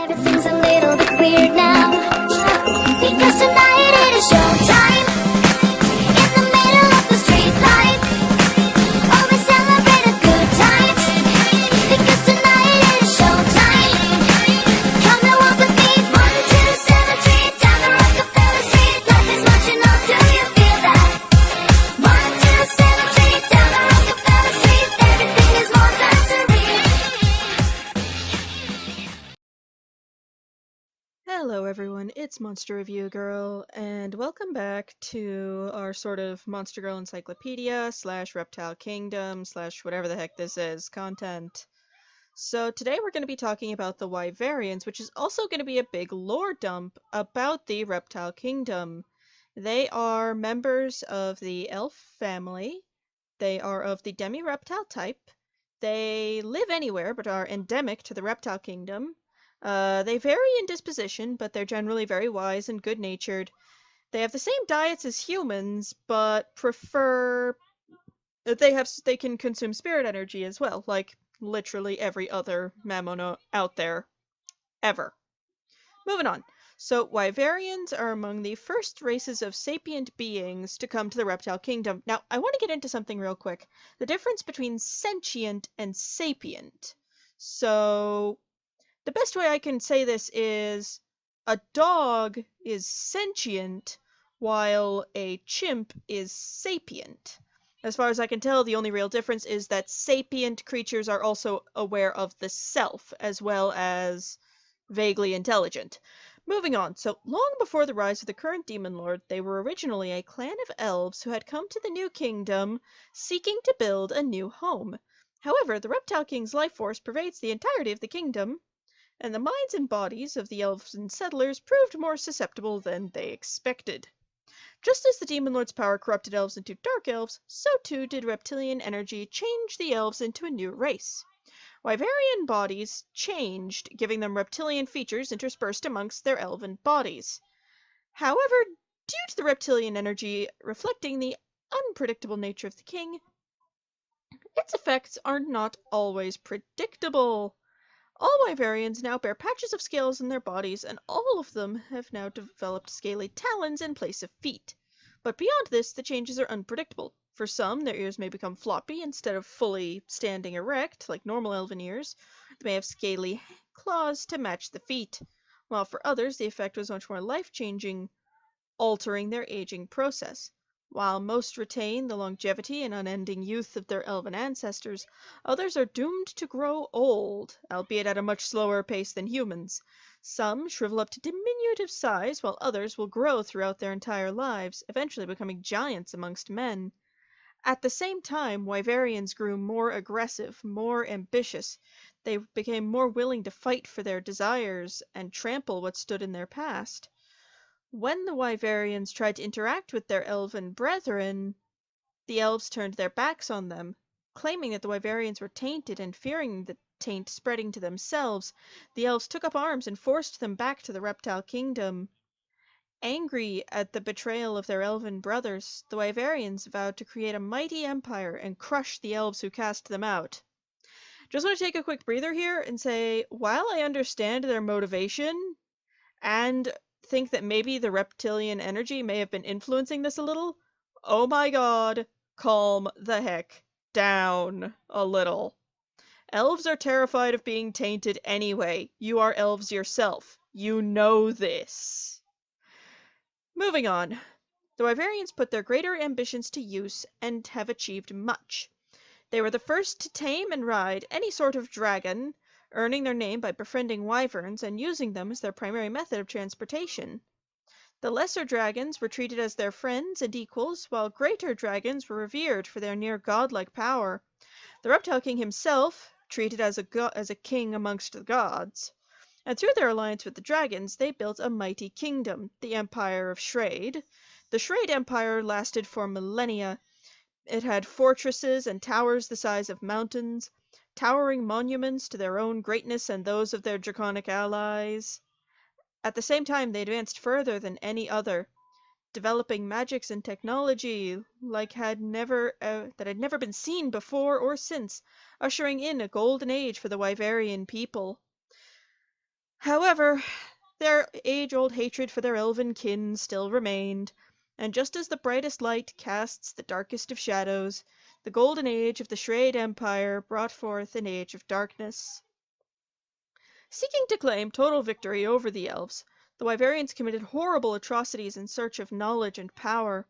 Everything's a little bit weird now, because tonight it is showtime. In the middle of the street light, oh, we celebrate a good time, because tonight it is showtime. Come and walk with me, 1, 2, 7, 3, down the Rockefeller Street. Life is marching on, do you feel that? 1, 2, 7, 3, down the Rockefeller Street. Everything is more than surreal. Hello everyone, it's Monster Review Girl, and welcome back to our sort of Monster Girl Encyclopedia / Reptile Kingdom / whatever the heck this is content. So today we're going to be talking about the Wyverians, which is also going to be a big lore dump about the Reptile Kingdom. They are members of the elf family. They are of the demi-reptile type. They live anywhere but are endemic to the Reptile Kingdom. They vary in disposition, but they're generally very wise and good-natured. They have the same diets as humans, but prefer... They can consume spirit energy as well, like literally every other Mamono out there, ever. Moving on. So, Wyverians are among the first races of sapient beings to come to the Reptile Kingdom. Now, I want to get into something real quick. The difference between sentient and sapient. So... the best way I can say this is a dog is sentient while a chimp is sapient. As far as I can tell, the only real difference is that sapient creatures are also aware of the self, as well as vaguely intelligent. Moving on, so long before the rise of the current Demon Lord, they were originally a clan of elves who had come to the new kingdom seeking to build a new home. However, the Reptile King's life force pervades the entirety of the kingdom, and the minds and bodies of the elves and settlers proved more susceptible than they expected. Just as the Demon Lord's power corrupted elves into dark elves, so too did reptilian energy change the elves into a new race. Wyverian bodies changed, giving them reptilian features interspersed amongst their elven bodies. However, due to the reptilian energy reflecting the unpredictable nature of the king, its effects are not always predictable. All Wyverians now bear patches of scales in their bodies, and all of them have now developed scaly talons in place of feet. But beyond this, the changes are unpredictable. For some, their ears may become floppy instead of fully standing erect, like normal elven ears. They may have scaly claws to match the feet, while for others the effect was much more life-changing, altering their aging process. While most retain the longevity and unending youth of their elven ancestors, others are doomed to grow old, albeit at a much slower pace than humans. Some shrivel up to diminutive size, while others will grow throughout their entire lives, eventually becoming giants amongst men. At the same time, Wyverians grew more aggressive, more ambitious. They became more willing to fight for their desires and trample what stood in their past. When the Wyverians tried to interact with their elven brethren, the elves turned their backs on them. Claiming that the Wyverians were tainted and fearing the taint spreading to themselves, the elves took up arms and forced them back to the Reptile Kingdom. Angry at the betrayal of their elven brothers, the Wyverians vowed to create a mighty empire and crush the elves who cast them out. Just want to take a quick breather here and say, while I understand their motivation, and think that maybe the reptilian energy may have been influencing this a little, oh my god, calm the heck down a little. Elves are terrified of being tainted anyway. You are elves yourself. You know this. Moving on. The Wyverians put their greater ambitions to use and have achieved much. They were the first to tame and ride any sort of dragon, earning their name by befriending wyverns and using them as their primary method of transportation. The lesser dragons were treated as their friends and equals, while greater dragons were revered for their near godlike power. The Reptile King himself, treated as a king amongst the gods. And through their alliance with the dragons, they built a mighty kingdom, the Empire of Shrade. The Shrade Empire lasted for millennia. It had fortresses and towers the size of mountains, towering monuments to their own greatness and those of their draconic allies. At the same time, they advanced further than any other, developing magics and technology that had never been seen before or since, ushering in a golden age for the Wyverian people. However, their age-old hatred for their elven kin still remained, and just as the brightest light casts the darkest of shadows, the golden age of the Shrade Empire brought forth an age of darkness. Seeking to claim total victory over the elves, the Wyverians committed horrible atrocities in search of knowledge and power,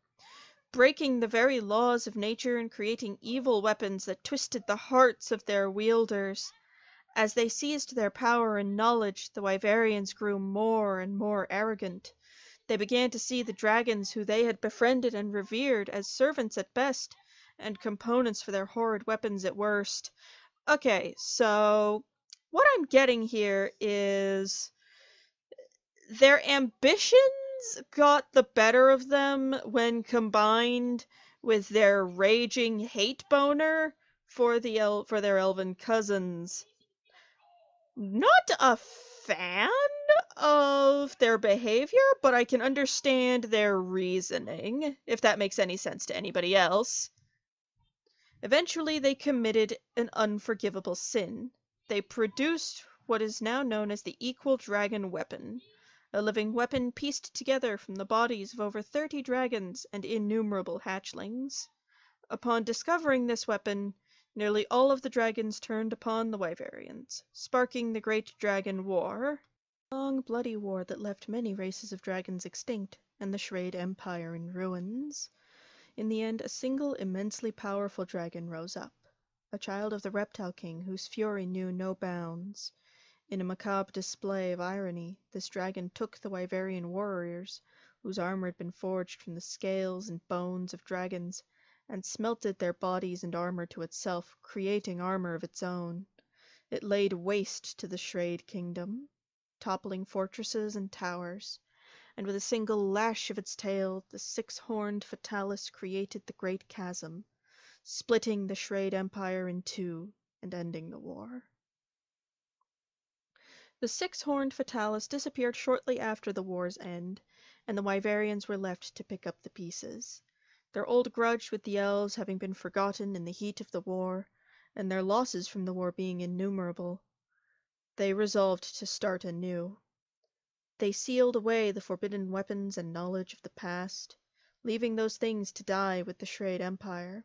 breaking the very laws of nature and creating evil weapons that twisted the hearts of their wielders. As they seized their power and knowledge, the Wyverians grew more and more arrogant. They began to see the dragons who they had befriended and revered as servants at best, and components for their horrid weapons at worst. Okay, so what I'm getting here is their ambitions got the better of them when combined with their raging hate boner for their elven cousins. Not a fan of their behavior, but I can understand their reasoning, if that makes any sense to anybody else. Eventually, they committed an unforgivable sin. They produced what is now known as the Equal Dragon Weapon, a living weapon pieced together from the bodies of over 30 dragons and innumerable hatchlings. Upon discovering this weapon, nearly all of the dragons turned upon the Wyverians, sparking the Great Dragon War, a long bloody war that left many races of dragons extinct and the Shrade Empire in ruins. In the end, a single immensely powerful dragon rose up, a child of the Reptile King whose fury knew no bounds. In a macabre display of irony, this dragon took the Wyverian warriors, whose armor had been forged from the scales and bones of dragons, and smelted their bodies and armor to itself, creating armor of its own. It laid waste to the Shrade kingdom, toppling fortresses and towers, and with a single lash of its tail, the six-horned Fatalis created the Great Chasm, splitting the Shrade Empire in two and ending the war. The six-horned Fatalis disappeared shortly after the war's end, and the Wyverians were left to pick up the pieces. Their old grudge with the elves having been forgotten in the heat of the war, and their losses from the war being innumerable, they resolved to start anew. They sealed away the forbidden weapons and knowledge of the past, leaving those things to die with the Shrade Empire,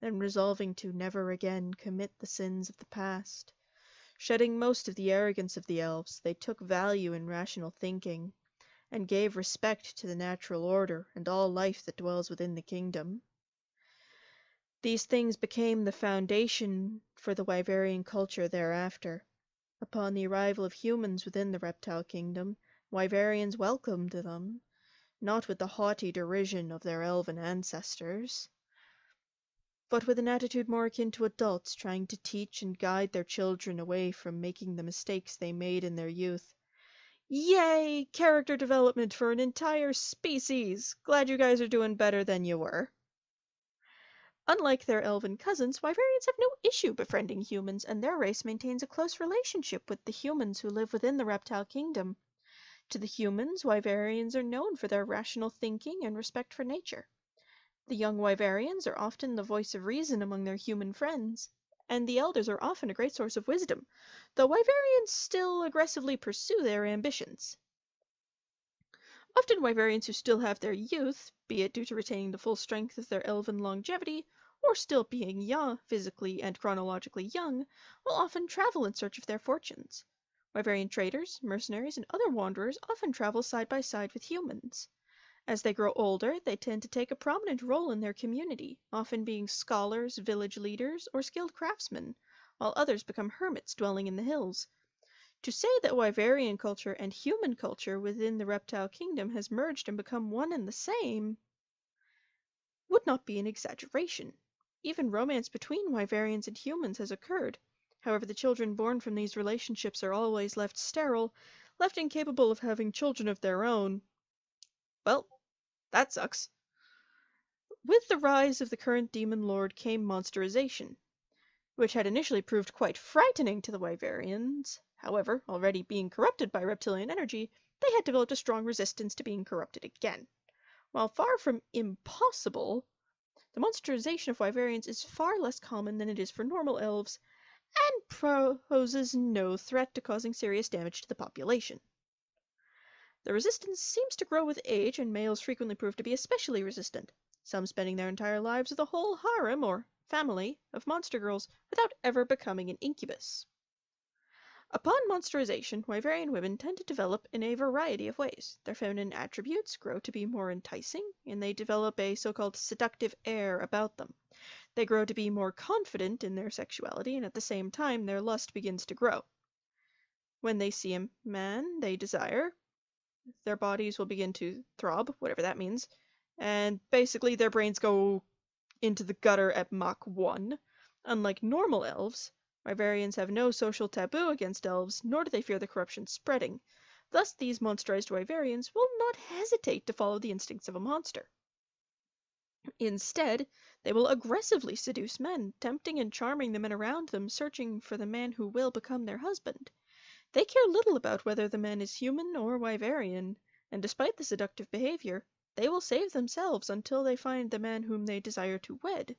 and resolving to never again commit the sins of the past. Shedding most of the arrogance of the elves, they took value in rational thinking, and gave respect to the natural order and all life that dwells within the kingdom. These things became the foundation for the Wyverian culture thereafter. Upon the arrival of humans within the Reptile Kingdom, Wyverians welcomed them, not with the haughty derision of their elven ancestors, but with an attitude more akin to adults trying to teach and guide their children away from making the mistakes they made in their youth. Yay! Character development for an entire species! Glad you guys are doing better than you were. Unlike their elven cousins, Wyverians have no issue befriending humans, and their race maintains a close relationship with the humans who live within the Reptile Kingdom. To the humans, Wyverians are known for their rational thinking and respect for nature. The young Wyverians are often the voice of reason among their human friends, and the elders are often a great source of wisdom, though Wyverians still aggressively pursue their ambitions. Often Wyverians who still have their youth, be it due to retaining the full strength of their elven longevity, or still being young, physically and chronologically young, will often travel in search of their fortunes. Wyverian traders, mercenaries, and other wanderers often travel side by side with humans. As they grow older, they tend to take a prominent role in their community, often being scholars, village leaders, or skilled craftsmen, while others become hermits dwelling in the hills. To say that Wyverian culture and human culture within the Reptile Kingdom has merged and become one and the same would not be an exaggeration. Even romance between Wyverians and humans has occurred. However, the children born from these relationships are always left sterile, left incapable of having children of their own. Well, that sucks. With the rise of the current demon lord came monsterization, which had initially proved quite frightening to the Wyverians. However, already being corrupted by reptilian energy, they had developed a strong resistance to being corrupted again. While far from impossible, the monsterization of Wyverians is far less common than it is for normal elves, and poses no threat to causing serious damage to the population. The resistance seems to grow with age, and males frequently prove to be especially resistant, some spending their entire lives with a whole harem or family of monster girls without ever becoming an incubus. Upon monsterization, Wyverian women tend to develop in a variety of ways. Their feminine attributes grow to be more enticing, and they develop a so-called seductive air about them. They grow to be more confident in their sexuality, and at the same time their lust begins to grow. When they see a man they desire, their bodies will begin to throb, whatever that means, and basically their brains go into the gutter at Mach 1. Unlike normal elves, Wyverians have no social taboo against elves, nor do they fear the corruption spreading. Thus, these monsterized Wyverians will not hesitate to follow the instincts of a monster. Instead, they will aggressively seduce men, tempting and charming the men around them, searching for the man who will become their husband. They care little about whether the man is human or Wyverian, and despite the seductive behavior, they will save themselves until they find the man whom they desire to wed.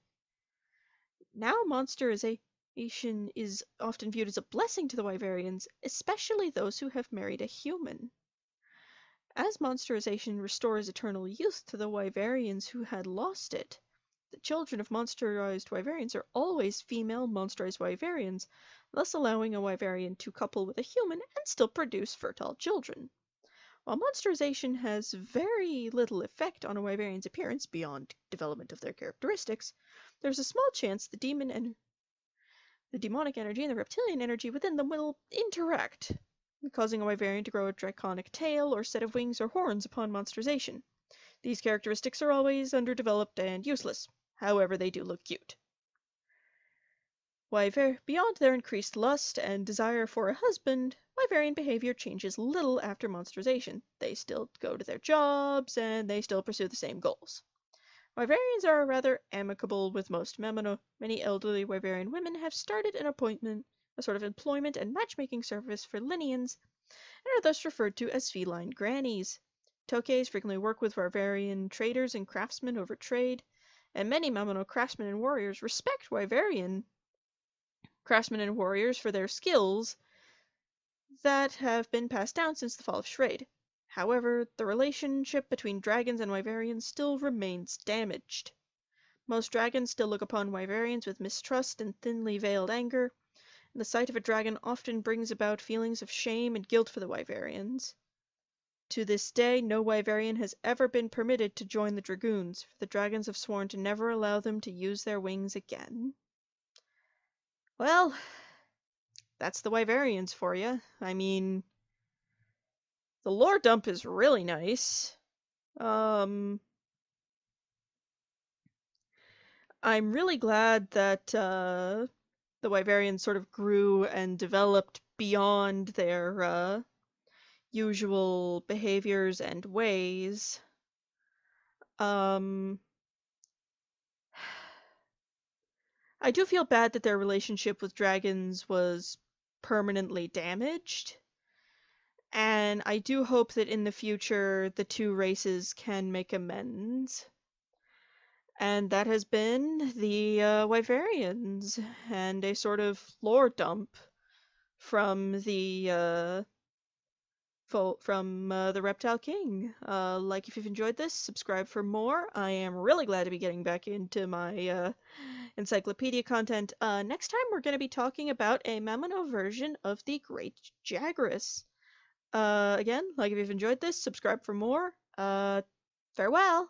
Now monsterization is often viewed as a blessing to the Wyverians, especially those who have married a human. As monsterization restores eternal youth to the Wyverians who had lost it, the children of monsterized Wyverians are always female monsterized Wyverians, thus allowing a Wyverian to couple with a human and still produce fertile children. While monsterization has very little effect on a Wyverian's appearance beyond development of their characteristics, there's a small chance the demonic energy and the reptilian energy within them will interact, causing a Wyverian to grow a draconic tail or set of wings or horns upon monsterization. These characteristics are always underdeveloped and useless. However, they do look cute. Beyond their increased lust and desire for a husband, Wyverian behavior changes little after monsterization. They still go to their jobs, and they still pursue the same goals. Wyverians are rather amicable with most Mammono. Many elderly Wyverian women have started a sort of employment and matchmaking service for Linians, and are thus referred to as Feline Grannies. Tokeis frequently work with Wyverian traders and craftsmen over trade, and many Mammono craftsmen and warriors respect Wyverian craftsmen and warriors for their skills that have been passed down since the fall of Shrade. However, the relationship between dragons and Wyverians still remains damaged. Most dragons still look upon Wyverians with mistrust and thinly veiled anger, and the sight of a dragon often brings about feelings of shame and guilt for the Wyverians. To this day, no Wyverian has ever been permitted to join the Dragoons, for the dragons have sworn to never allow them to use their wings again. Well, that's the Wyverians for you. I mean, the lore dump is really nice. I'm really glad that the Wyverians sort of grew and developed beyond their usual behaviors and ways. I do feel bad that their relationship with dragons was permanently damaged, and I do hope that in the future the two races can make amends. And that has been the Wyverians, and a sort of lore dump from the Reptile King. If you've enjoyed this, subscribe for more. I am really glad to be getting back into my encyclopedia content. Next time we're going to be talking about a Mammono version of the Great Jagras. Again, if you've enjoyed this, subscribe for more. Farewell!